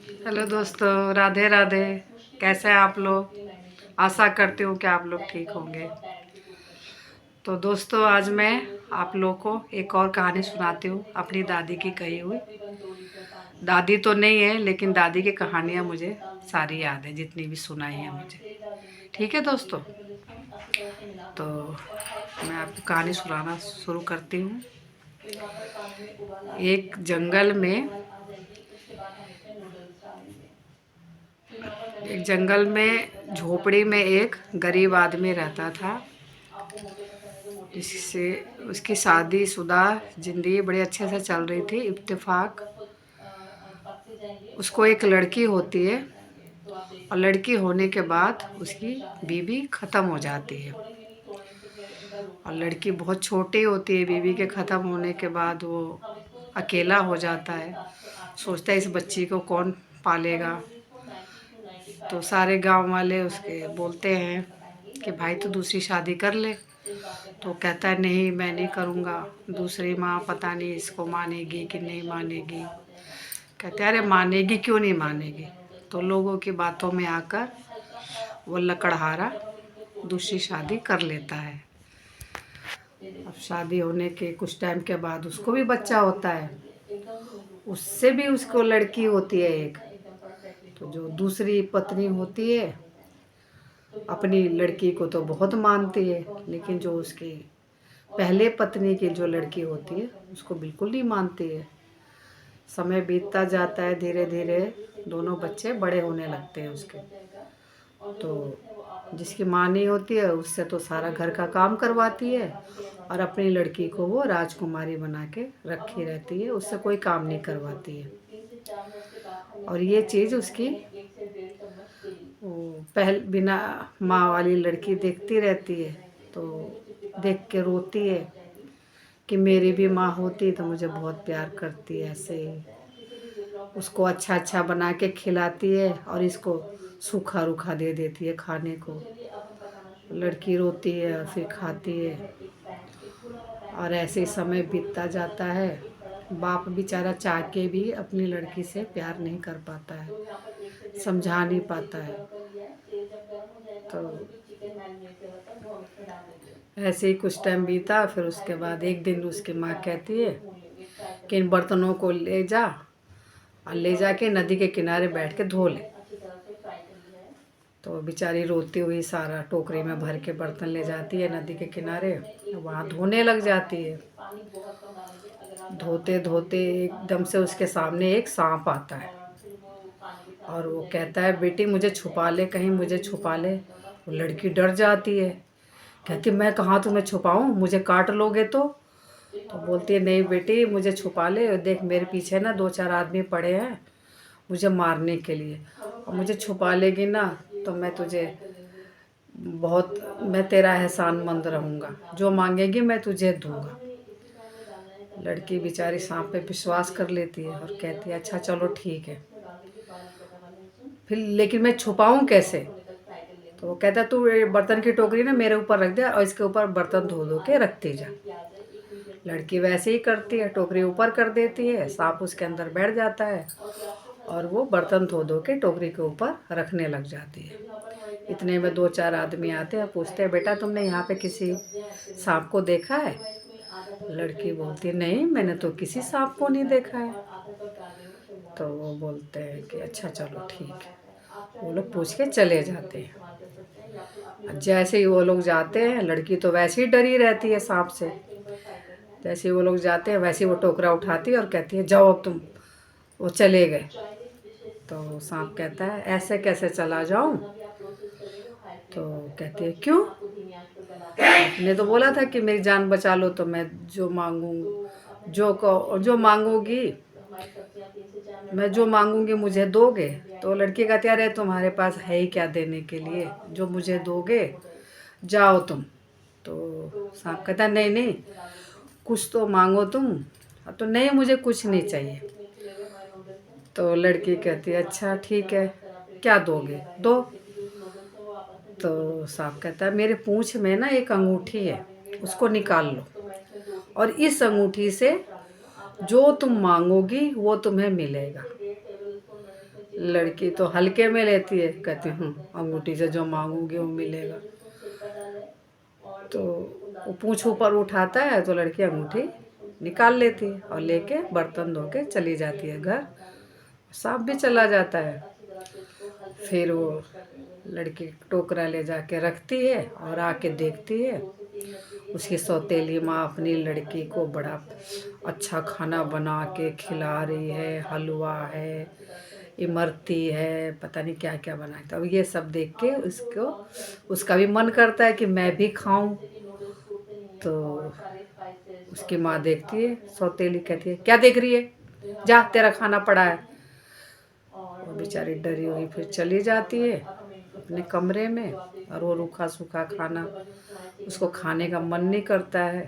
Hello दोस्तों, राधे राधे। कैसे हैं आप लोग? आशा करती हूँ कि आप लोग ठीक होंगे। तो दोस्तों, आज मैं आप लोग को एक और कहानी सुनाती हूँ, अपनी दादी की कही हुई। दादी तो नहीं है, लेकिन दादी की कहानियाँ मुझे सारी याद है, जितनी भी सुनाई है मुझे। ठीक है दोस्तों, तो मैं आपको कहानी सुनाना शुरू करती हूँ। एक जंगल में एक जंगल में झोपड़ी में एक गरीब आदमी रहता था, जिससे उसकी शादीशुदा ज़िंदगी बड़े अच्छे से चल रही थी। इत्तेफाक उसको एक लड़की होती है, और लड़की होने के बाद उसकी बीवी ख़त्म हो जाती है। और लड़की बहुत छोटी होती है। बीवी के ख़त्म होने के बाद वो अकेला हो जाता है। सोचता है इस बच्ची को कौन पालेगा। तो सारे गांव वाले उसके बोलते हैं कि भाई तो दूसरी शादी कर ले। तो कहता है नहीं, मैं नहीं करूँगा। दूसरी माँ पता नहीं इसको मानेगी कि नहीं मानेगी। कहते हैं अरे मानेगी क्यों नहीं मानेगी। तो लोगों की बातों में आकर वो लकड़हारा दूसरी शादी कर लेता है। अब शादी होने के कुछ टाइम के बाद उसको भी बच्चा होता है। उससे भी उसको लड़की होती है एक। तो जो दूसरी पत्नी होती है, अपनी लड़की को तो बहुत मानती है, लेकिन जो उसकी पहले पत्नी की जो लड़की होती है उसको बिल्कुल नहीं मानती है। समय बीतता जाता है, धीरे धीरे दोनों बच्चे बड़े होने लगते हैं उसके। तो जिसकी माँ नहीं होती है उससे तो सारा घर का काम करवाती है, और अपनी लड़की को वो राजकुमारी बना के रखी रहती है, उससे कोई काम नहीं करवाती है। और ये चीज़ उसकी वो बिना माँ वाली लड़की देखती रहती है। तो देख के रोती है कि मेरी भी माँ होती तो मुझे बहुत प्यार करती है। ऐसे ही उसको अच्छा अच्छा बना के खिलाती है, और इसको सूखा रूखा दे देती है खाने को। लड़की रोती है, फिर खाती है, और ऐसे ही समय बीतता जाता है। बाप बेचारा चाह के भी अपनी लड़की से प्यार नहीं कर पाता है, समझा नहीं पाता है। तो ऐसे ही कुछ टाइम बीता। फिर उसके बाद एक दिन उसकी माँ कहती है कि इन बर्तनों को ले जा, और ले जाके नदी के किनारे बैठ के धो ले। तो बेचारी रोती हुई सारा टोकरी में भर के बर्तन ले जाती है नदी के किनारे, वहाँ धोने लग जाती है। धोते धोते एकदम से उसके सामने एक सांप आता है, और वो कहता है बेटी मुझे छुपा ले, कहीं मुझे छुपा ले। वो लड़की डर जाती है, कहती मैं कहाँ तुम्हें छुपाऊँ, मुझे काट लोगे तो बोलती है नहीं बेटी मुझे छुपा ले, देख मेरे पीछे ना दो चार आदमी पड़े हैं मुझे मारने के लिए, और मुझे छुपा लेगी ना तो मैं तुझे बहुत, मैं तेरा एहसानमंद रहूँगा, जो मांगेगी मैं तुझे दूँगा। लड़की बेचारी सांप पे विश्वास कर लेती है और कहती है अच्छा चलो ठीक है, फिर लेकिन मैं छुपाऊँ कैसे। तो वो कहता तू बर्तन की टोकरी ना मेरे ऊपर रख दे, और इसके ऊपर बर्तन धो धो के रखती जा। लड़की वैसे ही करती है, टोकरी ऊपर कर देती है, सांप उसके अंदर बैठ जाता है, और वो बर्तन धो धो के टोकरी के ऊपर रखने लग जाती है। इतने में दो चार आदमी आते हैं, पूछते हैं बेटा तुमने यहाँ पे किसी सांप को देखा है। लड़की बोलती नहीं, मैंने तो किसी सांप को नहीं देखा है। तो वो बोलते हैं कि अच्छा चलो ठीक है। वो लोग पूछ के चले जाते हैं। जैसे ही वो लोग जाते हैं, लड़की तो वैसे ही डरी रहती है सांप से। जैसे ही वो लोग जाते हैं वैसे ही वो टोकरा उठाती है और कहती है जाओ अब तुम। वो चले गए। तो सांप कहता है ऐसे कैसे चला जाऊं। तो कहती है क्यों, आपने तो बोला था कि मेरी जान बचा लो तो मैं जो मांगूँ, जो मांगोगी, मैं जो मांगूंगी मुझे दोगे। तो लड़की कहती है अरे तुम्हारे पास है ही क्या देने के लिए, जो मुझे दोगे जाओ तुम। तो सांप कहता है नहीं नहीं, कुछ तो मांगो तुम। तो नहीं मुझे कुछ नहीं चाहिए। तो लड़की कहती है अच्छा ठीक है, क्या दोगे दो। तो सांप कहता है मेरे पूंछ में ना एक अंगूठी है, उसको निकाल लो, और इस अंगूठी से जो तुम मांगोगी वो तुम्हें मिलेगा। लड़की तो हल्के में लेती है, कहती हूँ अंगूठी से जो मांगूंगी वो मिलेगा। तो वो पूँछ ऊपर उठाता है तो लड़की अंगूठी निकाल लेती है और लेके बर्तन धो के चली जाती है घर। सांप भी चला जाता है। फिर वो लड़की टोकरा ले जाके रखती है और आके देखती है उसकी सौतेली माँ अपनी लड़की को बड़ा अच्छा खाना बना के खिला रही है, हलवा है, इमरती है, पता नहीं क्या क्या बना है। अब ये सब देख के उसका भी मन करता है कि मैं भी खाऊं। तो उसकी माँ देखती है, सौतेली कहती है क्या देख रही है, जा तेरा खाना पड़ा है। वो बेचारी डरी हुई फिर चली जाती है अपने कमरे में, और वो रूखा सूखा खाना उसको खाने का मन नहीं करता है,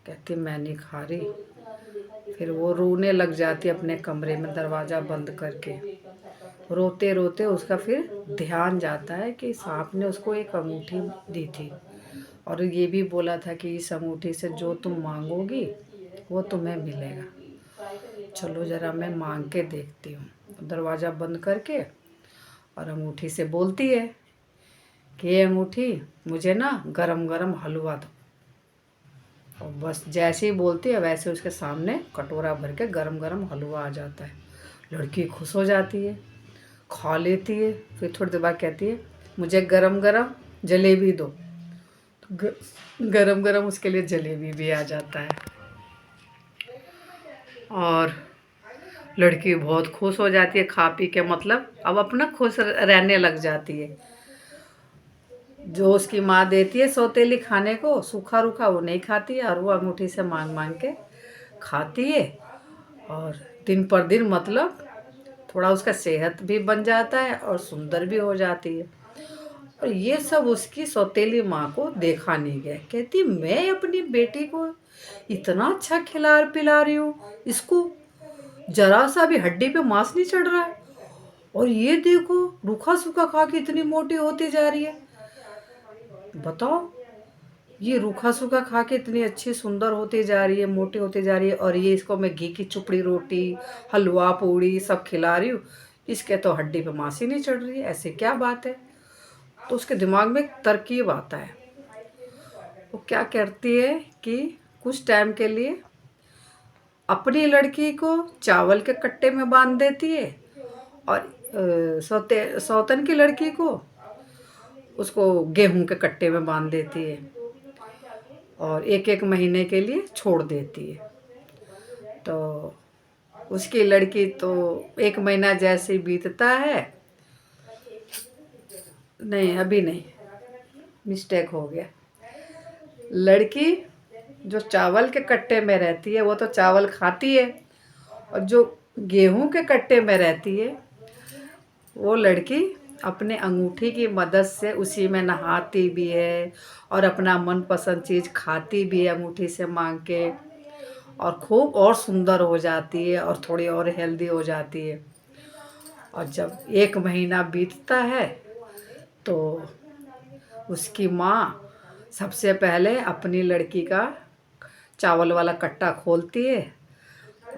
कहती मैं नहीं खा रही। फिर वो रोने लग जाती अपने कमरे में दरवाज़ा बंद करके। रोते रोते उसका फिर ध्यान जाता है कि सांप ने उसको एक अंगूठी दी थी और ये भी बोला था कि इस अंगूठी से जो तुम मांगोगी वो तुम्हें मिलेगा। चलो ज़रा मैं मांग के देखती हूँ। दरवाज़ा बंद करके और अंगूठी से बोलती है कि ये अंगूठी मुझे ना गरम गरम हलवा दो। और बस जैसे ही बोलती है वैसे उसके सामने कटोरा भर के गरम गरम हलवा आ जाता है। लड़की खुश हो जाती है, खा लेती है। फिर थोड़ी देर बाद कहती है मुझे गरम गरम जलेबी दो। तो गरम गरम उसके लिए जलेबी भी आ जाता है और लड़की बहुत खुश हो जाती है खा पी के, मतलब अब अपना खुश रहने लग जाती है। जो उसकी माँ देती है सौतेली खाने को सूखा रूखा वो नहीं खाती है और वो अंगूठी से मांग मांग के खाती है। और दिन पर दिन मतलब थोड़ा उसका सेहत भी बन जाता है और सुंदर भी हो जाती है। और ये सब उसकी सौतेली माँ को देखा नहीं गया। कहती मैं अपनी बेटी को इतना अच्छा खिला पिला रही हूँ, इसको जरा सा भी हड्डी पे मांस नहीं चढ़ रहा है, और ये देखो रूखा सूखा खा के इतनी मोटी होती जा रही है। बताओ, ये रूखा सूखा खा के इतनी अच्छी सुंदर होती जा रही है, मोटी होती जा रही है, और ये इसको मैं घी की चुपड़ी रोटी हलवा पूड़ी सब खिला रही हूँ, इसके तो हड्डी पे मांस ही नहीं चढ़ रही है, ऐसे क्या बात है। तो उसके दिमाग में एक तरकीब आता है। वो क्या करती है कि कुछ टाइम के लिए अपनी लड़की को चावल के कट्टे में बांध देती है और सौतन की लड़की को उसको गेहूं के कट्टे में बांध देती है और एक एक महीने के लिए छोड़ देती है। तो उसकी लड़की तो एक महीना जैसे बीतता है, नहीं अभी नहीं, मिस्टेक हो गया। लड़की जो चावल के कट्टे में रहती है वो तो चावल खाती है, और जो गेहूं के कट्टे में रहती है वो लड़की अपने अंगूठी की मदद से उसी में नहाती भी है और अपना मनपसंद चीज़ खाती भी है अंगूठी से मांग के, और खूब और सुंदर हो जाती है और थोड़ी और हेल्दी हो जाती है। और जब एक महीना बीतता है तो उसकी माँ सबसे पहले अपनी लड़की का चावल वाला कट्टा खोलती है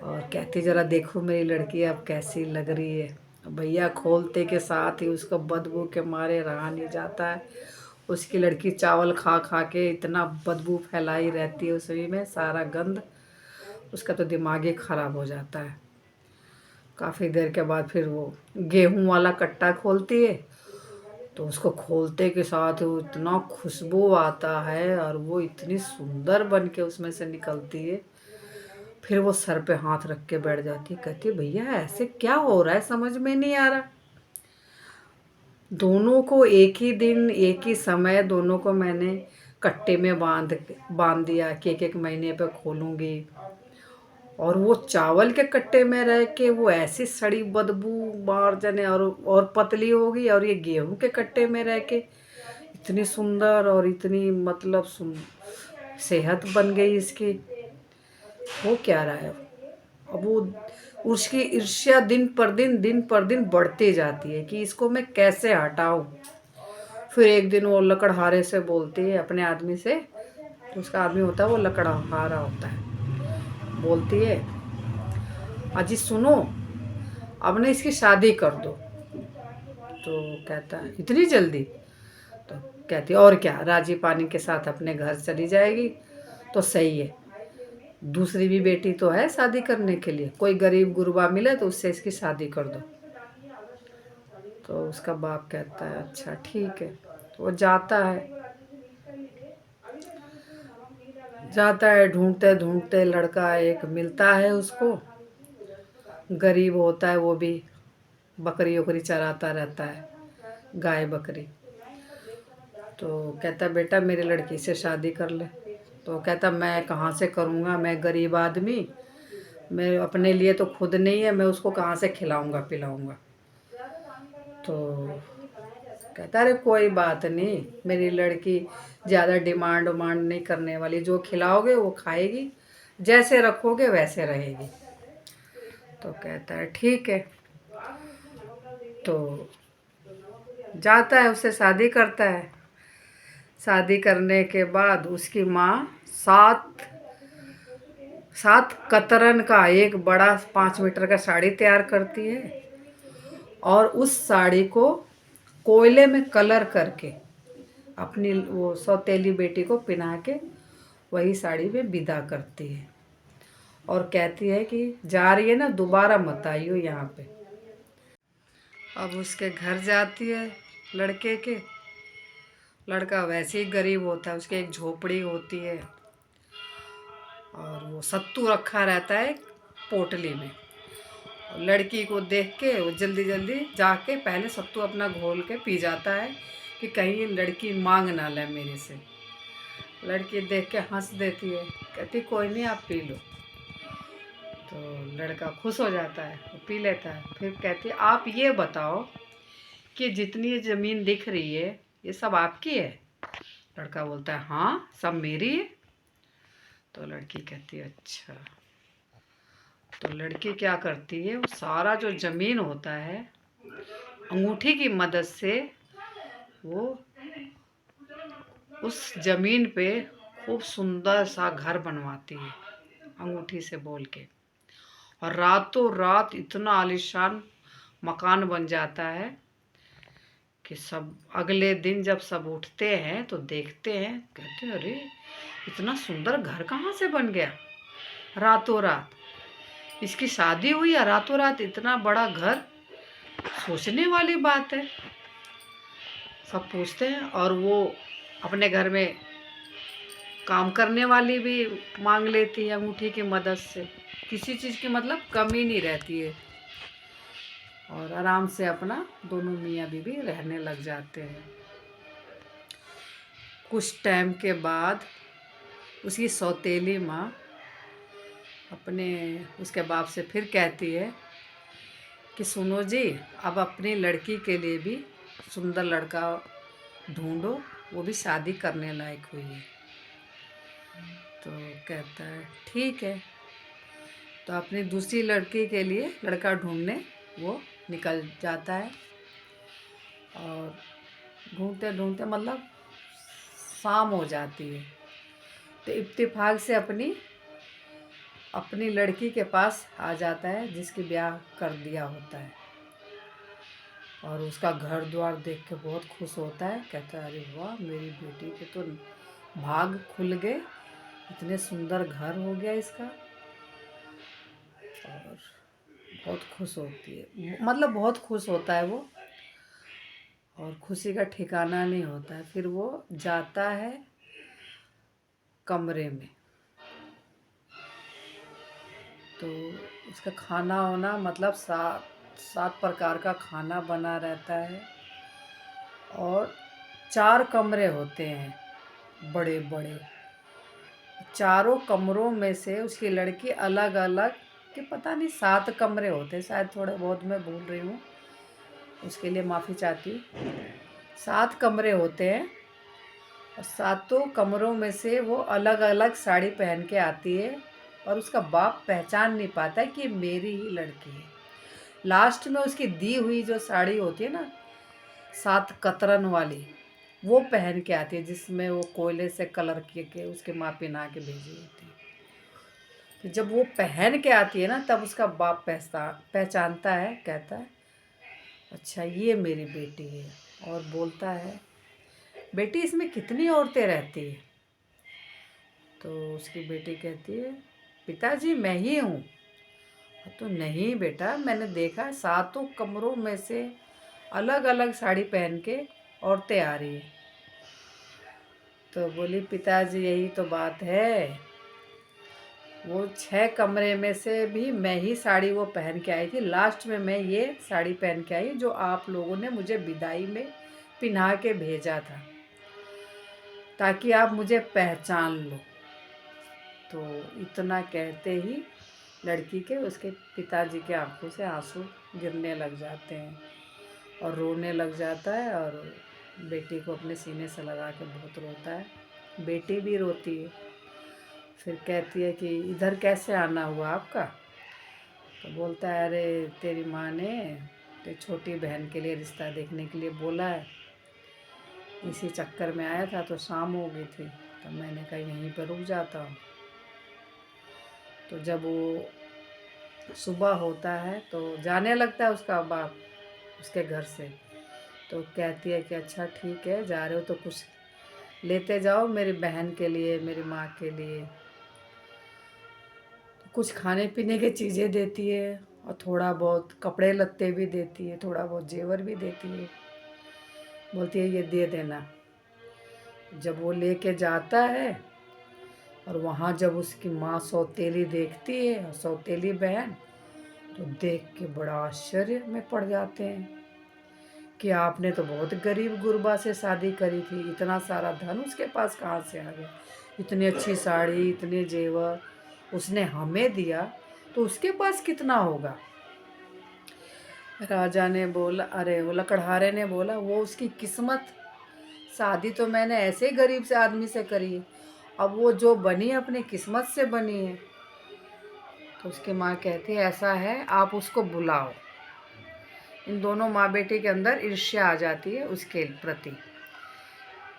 और कहती ज़रा देखो मेरी लड़की अब कैसी लग रही है। भैया खोलते के साथ ही उसको बदबू के मारे रहा नहीं जाता है। उसकी लड़की चावल खा खा के इतना बदबू फैलाई रहती है उसी में, सारा गंध, उसका तो दिमाग ही ख़राब हो जाता है। काफ़ी देर के बाद फिर वो गेहूं वाला कट्टा खोलती है तो उसको खोलते के साथ वो इतना खुशबू आता है और वो इतनी सुंदर बन के उसमें से निकलती है। फिर वो सर पे हाथ रख के बैठ जाती है, कहती है भैया ऐसे क्या हो रहा है समझ में नहीं आ रहा। दोनों को एक ही दिन एक ही समय दोनों को मैंने कट्टे में बांध दिया कि एक एक महीने पे खोलूँगी, और वो चावल के कट्टे में रह के वो ऐसी सड़ी बदबू मार जाने और पतली हो गई, और ये गेहूं के कट्टे में रह के इतनी सुंदर और इतनी मतलब सेहत बन गई इसकी। वो क्या रहा है अब, वो उसकी ईर्ष्या दिन पर दिन बढ़ती जाती है कि इसको मैं कैसे हटाऊं। फिर एक दिन वो लकड़हारे से बोलती है अपने आदमी से, तो उसका आदमी होता है वो लकड़हारा होता है, बोलती है अजी सुनो, अब ना इसकी शादी कर दो। तो कहता है इतनी जल्दी? तो कहती और क्या, राजी पानी के साथ अपने घर चली जाएगी तो सही है, दूसरी भी बेटी तो है शादी करने के लिए, कोई गरीब गुरबा मिले तो उससे इसकी शादी कर दो। तो उसका बाप कहता है अच्छा ठीक है। तो वो जाता है ढूंढते ढूंढते लड़का एक मिलता है उसको, गरीब होता है वो भी, बकरी वकरी चराता रहता है, गाय बकरी। तो कहता है बेटा मेरी लड़की से शादी कर ले। तो कहता मैं कहाँ से करूँगा, मैं गरीब आदमी, मैं अपने लिए तो खुद नहीं है, मैं उसको कहाँ से खिलाऊंगा पिलाऊंगा। तो कहता अरे कोई बात नहीं, मेरी लड़की ज़्यादा डिमांड उमांड नहीं करने वाली, जो खिलाओगे वो खाएगी, जैसे रखोगे वैसे रहेगी। तो कहता है ठीक है। तो जाता है उससे शादी करता है। शादी करने के बाद उसकी माँ सात सात कतरन का एक बड़ा 5 मीटर का साड़ी तैयार करती है, और उस साड़ी को कोयले में कलर करके अपनी वो सौतेली बेटी को पहना के वही साड़ी में विदा करती है, और कहती है कि जा रही है ना, दोबारा मत आइयो यहाँ पे। अब उसके घर जाती है लड़के के। लड़का वैसे ही गरीब होता है, उसकी एक झोपड़ी होती है और वो सत्तू रखा रहता है पोटली में। लड़की को देख के वो जल्दी जल्दी जाके पहले सत्तू अपना घोल के पी जाता है कि कहीं लड़की मांग ना ले मेरे से। लड़की देख के हंस देती है, कहती कोई नहीं आप पी लो। तो लड़का खुश हो जाता है, वो पी लेता है। फिर कहती है आप ये बताओ कि जितनी ये ज़मीन दिख रही है ये सब आपकी है? लड़का बोलता है हाँ सब मेरी है। तो लड़की कहती है अच्छा। तो लड़की क्या करती है, वो सारा जो ज़मीन होता है अंगूठी की मदद से वो उस ज़मीन पे खूब सुंदर सा घर बनवाती है अंगूठी से बोल के, और रातों रात इतना आलीशान मकान बन जाता है कि सब अगले दिन जब सब उठते हैं तो देखते हैं, कहते हैं अरे इतना सुंदर घर कहाँ से बन गया, रातों रात इसकी शादी हुई या रातों रात इतना बड़ा घर, सोचने वाली बात है। सब पूछते हैं, और वो अपने घर में काम करने वाली भी मांग लेती है अंगूठी की मदद से, किसी चीज़ की मतलब कमी नहीं रहती है, और आराम से अपना दोनों मियाँ बीवी रहने लग जाते हैं। कुछ टाइम के बाद उसकी सौतेली माँ अपने उसके बाप से फिर कहती है कि सुनो जी, अब अपनी लड़की के लिए भी सुंदर लड़का ढूंढो, वो भी शादी करने लायक हुई है। तो कहता है ठीक है। तो अपनी दूसरी लड़की के लिए लड़का ढूंढने वो निकल जाता है, और ढूंढते ढूंढते मतलब शाम हो जाती है। तो इत्तेफाक से अपनी अपनी लड़की के पास आ जाता है जिसकी ब्याह कर दिया होता है, और उसका घर द्वार देख के बहुत खुश होता है। कहता है अरे वाह मेरी बेटी के तो भाग खुल गए, इतने सुंदर घर हो गया इसका। और बहुत खुश होती है, मतलब बहुत खुश होता है वो, और खुशी का ठिकाना नहीं होता है। फिर वो जाता है कमरे में, तो उसका खाना वाना मतलब 7 प्रकार का खाना बना रहता है, और 4 कमरे होते हैं बड़े बड़े। चारों कमरों में से उसकी लड़की अलग अलग के पता नहीं 7 कमरे होते हैं, शायद थोड़े बहुत मैं भूल रही हूँ, उसके लिए माफ़ी चाहती हूँ। 7 कमरे होते हैं, और 7 कमरों में से वो अलग अलग साड़ी पहन के आती है, और उसका बाप पहचान नहीं पाता है कि मेरी ही लड़की है। लास्ट में उसकी दी हुई जो साड़ी होती है ना 7 कतरन वाली, वो पहन के आती है, जिसमें वो कोयले से कलर के उसके माँ पहना के भेजी होती है। फिर जब वो पहन के आती है ना, तब उसका बाप पहचानता है, कहता है अच्छा ये मेरी बेटी है। और बोलता है बेटी इसमें कितनी औरतें रहती है? तो उसकी बेटी कहती है पिताजी मैं ही हूँ। तो नहीं बेटा, मैंने देखा सातों कमरों में से अलग अलग साड़ी पहन के औरतें आ रही है। तो बोली पिताजी यही तो बात है, वो 6 कमरे में से भी मैं ही साड़ी वो पहन के आई थी, लास्ट में मैं ये साड़ी पहन के आई जो आप लोगों ने मुझे विदाई में पिन्हा के भेजा था, ताकि आप मुझे पहचान लो। तो इतना कहते ही लड़की के उसके पिताजी के आंखों से आंसू गिरने लग जाते हैं और रोने लग जाता है, और बेटी को अपने सीने से लगा के बहुत रोता है। बेटी भी रोती है। फिर कहती है कि इधर कैसे आना हुआ आपका? तो बोलता है अरे तेरी माँ ने तेरी छोटी बहन के लिए रिश्ता देखने के लिए बोला है, इसी चक्कर में आया था, तो शाम हो गई थी तो मैंने कहा यहीं पर रुक जाता हूँ। तो जब वो सुबह होता है तो जाने लगता है उसका बाप उसके घर से। तो कहती है कि अच्छा ठीक है, जा रहे हो तो कुछ लेते जाओ मेरी बहन के लिए, मेरी माँ के लिए। कुछ खाने पीने की चीज़ें देती है और थोड़ा बहुत कपड़े लत्ते भी देती है, थोड़ा बहुत जेवर भी देती है। बोलती है ये दे देना। जब वो लेके जाता है और वहाँ जब उसकी माँ सौतेली देखती है और सौतेली बहन, तो देख के बड़ा आश्चर्य में पड़ जाते हैं कि आपने तो बहुत गरीब गुरबा से शादी करी थी, इतना सारा धन उसके पास कहाँ से आ गया? इतनी अच्छी साड़ी, इतने जेवर उसने हमें दिया, तो उसके पास कितना होगा? राजा ने बोला, अरे वो लकड़हारे ने बोला वो उसकी किस्मत, शादी तो मैंने ऐसे ही गरीब से आदमी से करी है, अब वो जो बनी अपनी किस्मत से बनी है। तो उसकी माँ कहती है ऐसा है आप उसको बुलाओ। इन दोनों माँ बेटे के अंदर ईर्ष्या आ जाती है उसके प्रति।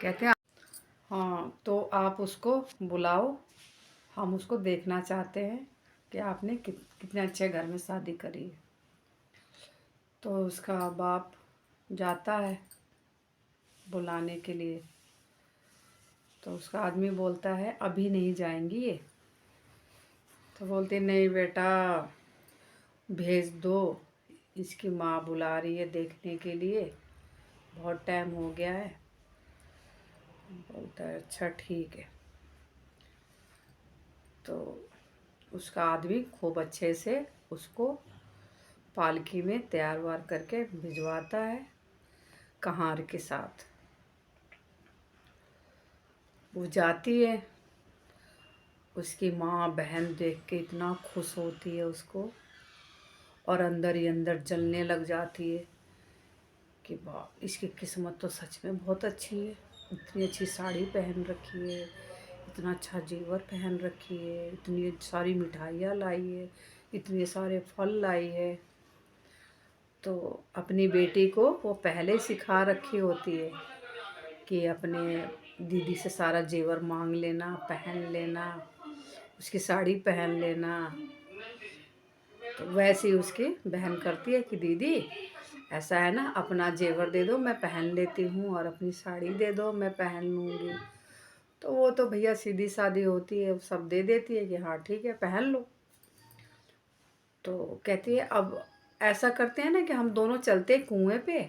कहते हैं हाँ तो आप उसको बुलाओ, हम उसको देखना चाहते हैं कि आपने कितने अच्छे घर में शादी करी है। तो उसका बाप जाता है बुलाने के लिए। तो उसका आदमी बोलता है अभी नहीं जाएंगी ये। तो बोलती नहीं बेटा भेज दो, इसकी माँ बुला रही है देखने के लिए, बहुत टाइम हो गया है। बोलता है अच्छा ठीक है। तो उसका आदमी खूब अच्छे से उसको पालकी में तैयार वार करके भिजवाता है कहार के साथ। वो जाती है, उसकी माँ बहन देख के इतना खुश होती है उसको, और अंदर ही अंदर जलने लग जाती है कि वाह इसकी किस्मत तो सच में बहुत अच्छी है, इतनी अच्छी साड़ी पहन रखी है, इतना अच्छा जेवर पहन रखी है, इतनी सारी मिठाइयाँ लाई है, इतने सारे फल लाई है। तो अपनी बेटी को वो पहले सिखा रखी होती है कि अपने दीदी से सारा जेवर मांग लेना, पहन लेना, उसकी साड़ी पहन लेना। तो वैसे ही उसकी बहन करती है कि दीदी ऐसा है ना, अपना जेवर दे दो मैं पहन लेती हूँ, और अपनी साड़ी दे दो मैं पहन लूँगी। तो वो तो भैया सीधी सादी होती है, सब दे देती है कि हाँ ठीक है पहन लो। तो कहती है अब ऐसा करते हैं ना कि हम दोनों चलते कुएं पे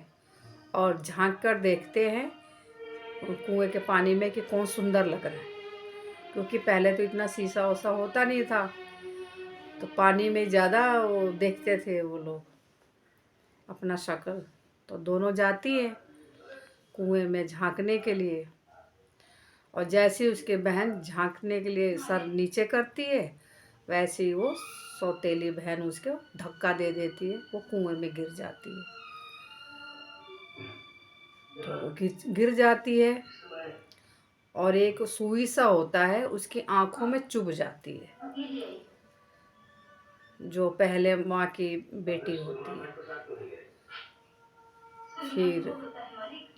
और झांक कर देखते हैं कुएं के पानी में कि कौन सुंदर लग रहा है, क्योंकि पहले तो इतना शीशा वसा होता नहीं था, तो पानी में ज़्यादा वो देखते थे वो लोग अपना शक्ल। तो दोनों जाती है कुएं में झांकने के लिए, और जैसे ही उसके बहन झांकने के लिए सर नीचे करती है, वैसे ही वो सौतेली बहन उसको धक्का दे देती है, वो कुएं में गिर जाती है। तो वो गिर जाती है और एक सुई सा होता है उसकी आंखों में चुभ जाती है, जो पहले माँ की बेटी होती है। फिर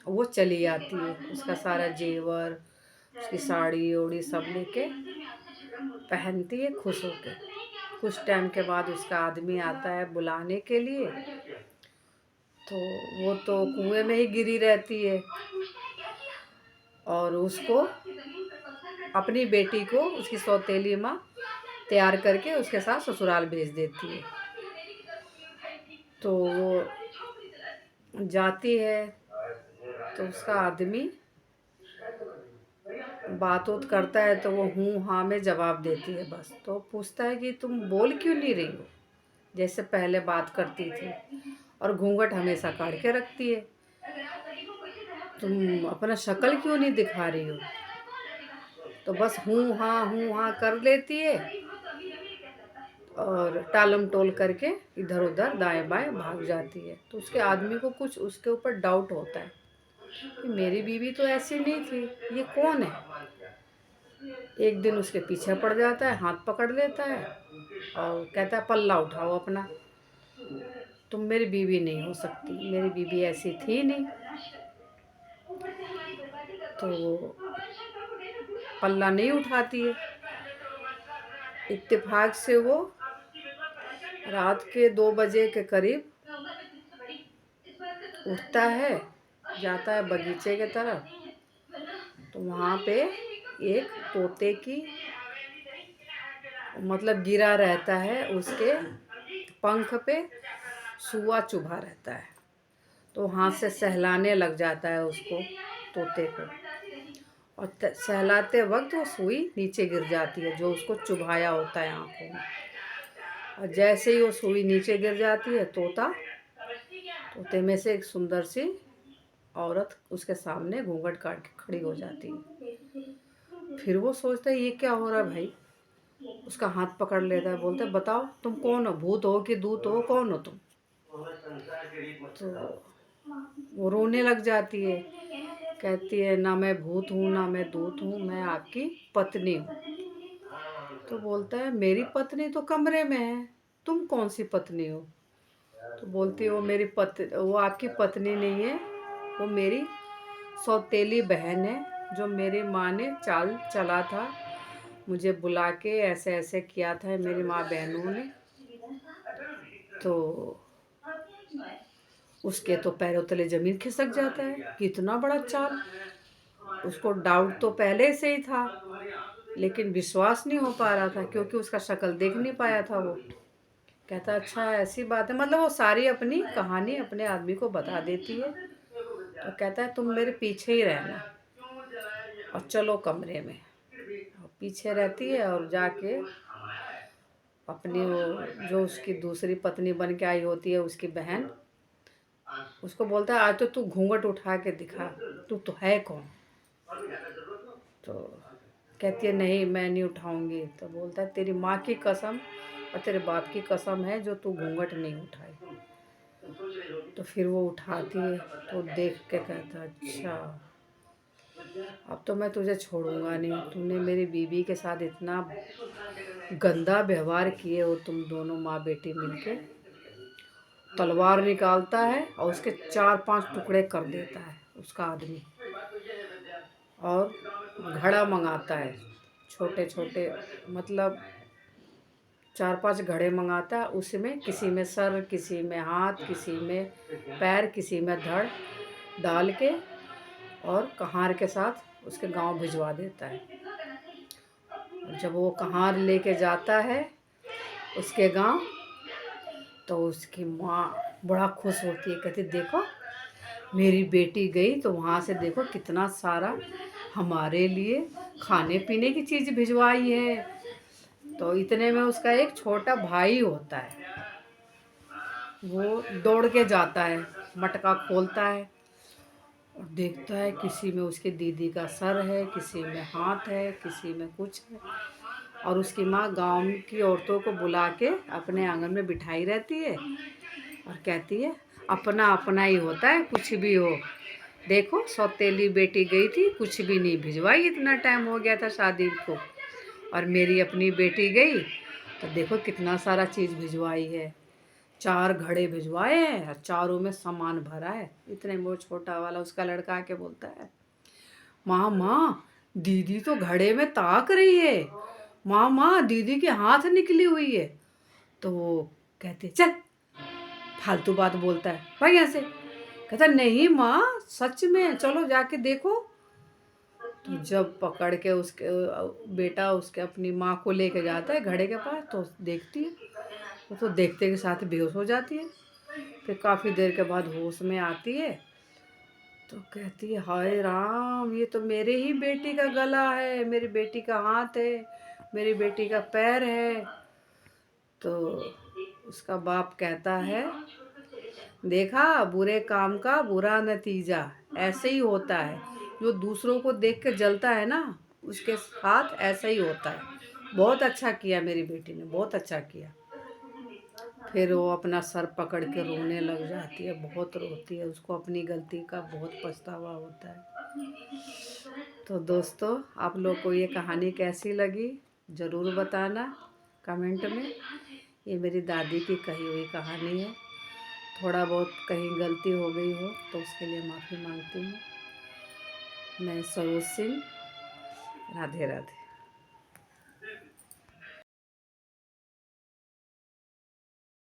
वो चली आती है, उसका सारा जेवर उसकी साड़ी ओड़ी सब लेके पहनती है खुश होके। कुछ टाइम के बाद उसका आदमी आता है बुलाने के लिए, तो वो तो कुएं में ही गिरी रहती है और उसको अपनी बेटी को उसकी सौतेली माँ तैयार करके उसके साथ ससुराल भेज देती है। तो वो जाती है तो उसका आदमी बात उत करता है तो वो हूँ हाँ में जवाब देती है बस। तो पूछता है कि तुम बोल क्यों नहीं रही हो जैसे पहले बात करती थी, और घूंघट हमेशा काढ़ के रखती है, तुम अपना शक्ल क्यों नहीं दिखा रही हो। तो बस हूँ हाँ कर लेती है और टालम टोल करके इधर उधर दाएं बाएं भाग जाती है। तो उसके आदमी को कुछ उसके ऊपर डाउट होता है कि मेरी बीवी तो ऐसी नहीं थी, ये कौन है। एक दिन उसके पीछे पड़ जाता है, हाथ पकड़ लेता है और कहता है पल्ला उठाओ अपना, तुम मेरी बीवी नहीं हो सकती, मेरी बीवी ऐसी थी नहीं। तो पल्ला नहीं उठाती है। इत्तेफाक से वो रात के 2 बजे के करीब उठता है, जाता है बगीचे के तरफ। तो वहाँ पे एक तोते की मतलब गिरा रहता है, उसके पंख पे सुआ चुभा रहता है। तो हाथ से सहलाने लग जाता है उसको, तोते को, और सहलाते वक्त वो सुई नीचे गिर जाती है जो उसको चुभाया होता है आँखों में। और जैसे ही वो सुई नीचे गिर जाती है, तोते में से एक सुंदर सी औरत उसके सामने घूंघट काट के खड़ी हो जाती है। फिर वो सोचता है ये क्या हो रहा है भाई, उसका हाथ पकड़ लेता है, बोलता है बताओ तुम कौन हो, भूत हो कि दूत हो, कौन हो तुम। तो वो रोने लग जाती है, कहती है ना मैं भूत हूँ ना मैं दूत हूँ, मैं आपकी पत्नी हूँ। तो बोलता है मेरी पत्नी तो कमरे में है, तुम कौन सी पत्नी हो। तो बोलती है वो आपकी पत्नी नहीं है, वो मेरी सौतेली बहन है जो मेरी माँ ने चाल चला था, मुझे बुला के ऐसे ऐसे किया था मेरी माँ बहनों ने। तो उसके तो पैरों तले जमीन खिसक जाता है, कितना बड़ा चाल। उसको डाउट तो पहले से ही था लेकिन विश्वास नहीं हो पा रहा था क्योंकि उसका शक्ल देख नहीं पाया था वो। कहता अच्छा ऐसी बात है, मतलब वो सारी अपनी कहानी अपने आदमी को बता देती है। तो कहता है तुम मेरे पीछे ही रहना और चलो कमरे में। और पीछे रहती है और जाके अपनी वो जो उसकी दूसरी पत्नी बन के आई होती है उसकी बहन, उसको बोलता है आज तो तू घूंघट उठा के दिखा, तू तो है कौन। तो कहती है नहीं मैं नहीं उठाऊंगी। तो बोलता है तेरी माँ की कसम और तेरे बाप की कसम है जो तू घूंघट नहीं उठाई। तो फिर वो उठाती है तो देख के कहता है अच्छा अब तो मैं तुझे छोड़ूंगा नहीं, तूने मेरी बीवी के साथ इतना गंदा व्यवहार किए हो तुम दोनों माँ बेटी मिलके। तलवार निकालता है और उसके 4-5 टुकड़े कर देता है उसका आदमी, और घड़ा मंगाता है छोटे छोटे, मतलब 4-5 घड़े मंगाता है, उसमें किसी में सर, किसी में हाथ, किसी में पैर, किसी में धड़ डाल के और कहार के साथ उसके गांव भिजवा देता है। और जब वो कहार लेके जाता है उसके गांव तो उसकी माँ बड़ा खुश होती है, कहती देखो मेरी बेटी गई तो वहाँ से देखो कितना सारा हमारे लिए खाने पीने की चीज़ भिजवाई है। तो इतने में उसका एक छोटा भाई होता है, वो दौड़ के जाता है, मटका खोलता है और देखता है किसी में उसकी दीदी का सर है, किसी में हाथ है, किसी में कुछ है। और उसकी माँ गांव की औरतों को बुला के अपने आंगन में बिठाई रहती है और कहती है अपना अपना ही होता है कुछ भी हो, देखो सौतेली बेटी गई थी कुछ भी नहीं भिजवाई, इतना टाइम हो गया था शादी को, और मेरी अपनी बेटी गई तो देखो कितना सारा चीज़ भिजवाई है, 4 घड़े भिजवाए हैं और चारों में सामान भरा है। इतने में वो छोटा वाला उसका लड़का आके बोलता है माँ माँ दीदी तो घड़े में ताक रही है, माँ माँ दीदी के हाथ निकली हुई है। तो वो कहती है चल, फालतू बात बोलता है, भाई यहाँ से। कहता नहीं माँ सच में, चलो जाके देखो। तो जब पकड़ के उसके बेटा उसके अपनी माँ को लेके जाता है घड़े के पास, तो देखती है, वो तो देखते के साथ बेहोश हो जाती है। फिर काफ़ी देर के बाद होश में आती है, तो कहती है हाय राम, ये तो मेरे ही बेटी का गला है, मेरी बेटी का हाथ है, मेरी बेटी का पैर है। तो उसका बाप कहता है देखा, बुरे काम का बुरा नतीजा ऐसे ही होता है। जो दूसरों को देख के जलता है ना, उसके साथ ऐसा ही होता है। बहुत अच्छा किया मेरी बेटी ने, बहुत अच्छा किया। फिर वो अपना सर पकड़ के रोने लग जाती है, बहुत रोती है, उसको अपनी गलती का बहुत पछतावा होता है। तो दोस्तों, आप लोग को ये कहानी कैसी लगी ज़रूर बताना कमेंट में। ये मेरी दादी की कही हुई कहानी है। थोड़ा बहुत कहीं गलती हो गई हो तो उसके लिए माफ़ी मांगती हूँ। मैं सरोज सिंह, राधे राधे।